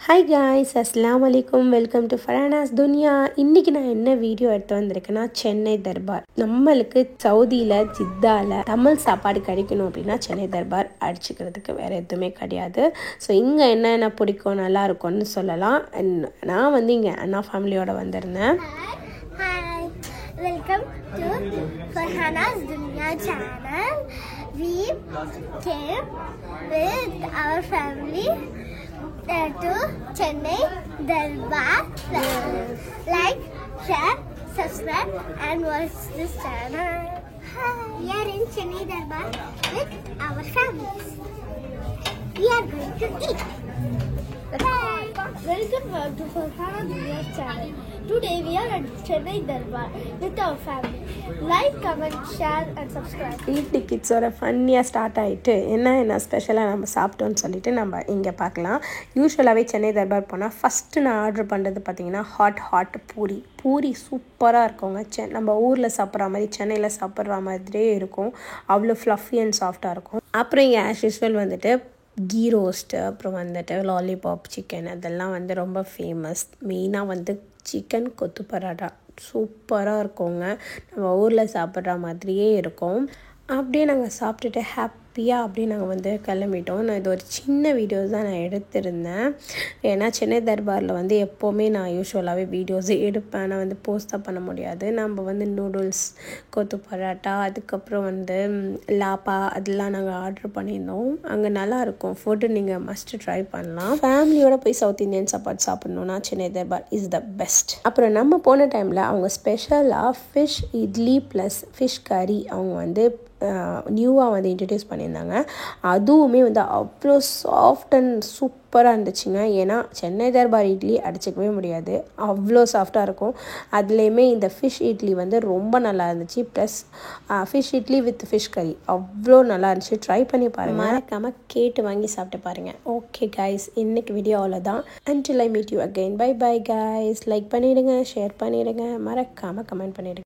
Hi guys, அஸ்ஸலாமு அலைக்கும். Welcome to ஃபர்ஹானாஸ் துனியா. இன்றைக்கி நான் என்ன வீடியோ எடுத்து வந்திருக்கேன்னா, சென்னை தர்பார். நம்மளுக்கு சவுதியில் ஜித்தாவில் தமிழ் சாப்பாடு கிடைக்கணும் அப்படின்னா சென்னை தர்பார் அடிச்சுக்கிறதுக்கு வேறு எதுவுமே கிடையாது. ஸோ இங்கே என்னென்ன பிடிக்கும், நல்லா இருக்கும்னு சொல்லலாம். நான் வந்து இங்கே அண்ணா ஃபேமிலியோடு வந்திருந்தேன். Welcome to Farhana's Dunya channel. We came with our family to Chennai Darbar. Like, share, subscribe and watch this channel. We are in Chennai Darbar with our families. We are going to eat. Welcome back to Farhana's Dunya channel. Today we are at Chennai Darbar with our family. Like, comment, share and subscribe. ஈட்டி கிட்ஸோட ஃபன்னியாக start ஆகிட்டு என்ன ஸ்பெஷலாக நம்ம சாப்பிட்டோன்னு சொல்லிட்டு நம்ம இங்கே பார்க்கலாம். யூஸ்வலாகவே சென்னை தர்பார் போனால் ஃபஸ்ட்டு நான் ஆர்டர் பண்ணுறது பார்த்திங்கன்னா ஹாட் பூரி சூப்பராக இருக்குங்க. நம்ம ஊரில் சாப்பிட்ற மாதிரி சென்னையில் சாப்பிட்ற மாதிரியே இருக்கும். அவ்வளோ ஃப்ளஃபி அண்ட் சாஃப்டாக இருக்கும். அப்புறம் இங்கே ஆஸ் யூஸ்வல் வந்துட்டு கீ ரோஸ்ட்டு, அப்புறம் வந்துட்டு லாலிபாப் சிக்கன், அதெல்லாம் வந்து ரொம்ப ஃபேமஸ். மெயினாக வந்து சிக்கன் கொத்து பரோட்டா சூப்பராக இருக்குங்க. நம்ம ஊரில் சாப்பிட்ற மாதிரியே இருக்கும். அப்படியே நாங்கள் சாப்பிட்டுட்டு ஹாப்பியாக அப்படியே நாங்கள் வந்து கிளம்பிட்டோம். நான் இது ஒரு சின்ன வீடியோஸ் தான் நான் எடுத்திருந்தேன். ஏன்னா சென்னை தர்பாரில் வந்து எப்போவுமே நான் யூஸ்வலாகவே வீடியோஸே எடுப்பேன். நான் வந்து போஸ்ட் தான் பண்ண முடியாது. நம்ம வந்து நூடுல்ஸ், கொத்து பரோட்டா, அதுக்கப்புறம் வந்து லாப்பா, அதெல்லாம் நாங்கள் ஆர்டர் பண்ணியிருந்தோம். அங்கே நல்லாயிருக்கும் ஃபுட்டு, நீங்கள் மஸ்ட்டு ட்ரை பண்ணலாம். ஃபேமிலியோடு போய் சவுத் இந்தியன் சாப்பாடு சாப்பிட்ணுன்னா Chennai Darbar is the best. அப்புறம் நம்ம போன டைமில் அவங்க ஸ்பெஷலாக ஃபிஷ் இட்லி ப்ளஸ் ஃபிஷ் கறி அவங்க வந்து நியூவாக வந்து இன்ட்ரடியூஸ் பண்ணியிருந்தாங்க. அதுவுமே வந்து அவ்வளோ சாஃப்ட் அண்ட் சூப்பராக இருந்துச்சுங்க. ஏன்னா சென்னை தர்பார் இட்லி அடிச்சிக்கவே முடியாது, அவ்வளோ சாஃப்டாக இருக்கும். அதுலேயுமே இந்த ஃபிஷ் இட்லி வந்து ரொம்ப நல்லா இருந்துச்சு. Plus fish idli with fish கறி அவ்வளோ நல்லா இருந்துச்சு. ட்ரை பண்ணி பாருங்கள், மறக்காமல் கேட்டு வாங்கி சாப்பிட்டு பாருங்கள். ஓகே கைஸ், இன்னைக்கு வீடியோ அவ்வளோதான். until I meet you again, bye bye guys. Like பண்ணிவிடுங்க, ஷேர் பண்ணிவிடுங்க, மறக்காமல் கமெண்ட் பண்ணிவிடுங்க.